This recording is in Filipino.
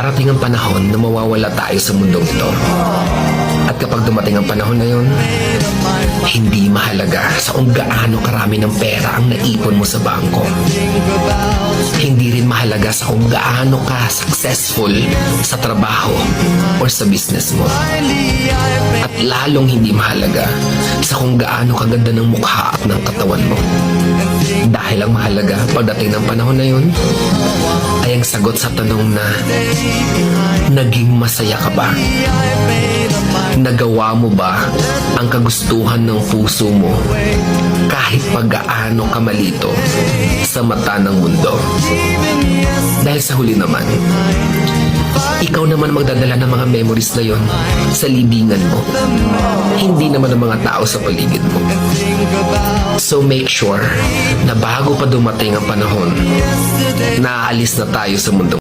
Darating ang panahon na mawawala tayo sa mundong ito. At kapag dumating ang panahon na yun, hindi mahalaga sa kung gaano karami ng pera ang naipon mo sa bangko. Hindi rin mahalaga sa kung gaano ka successful sa trabaho or sa business mo. At lalong hindi mahalaga sa kung gaano kaganda ng mukha at ng katawan mo. Dahil ang mahalaga pagdating ng panahon na yun ay ang sagot sa tanong na naging masaya ka ba? Nagawa mo ba ang kagustuhan ng puso mo kahit pag-gaano ka malito sa mata ng mundo? Dahil sa huli naman, ikaw naman magdadala ng mga memories na yon sa libingan mo. Hindi naman ang mga tao sa paligid mo. So make sure na bago pa dumating ang panahon na aalis na tayo sa mundo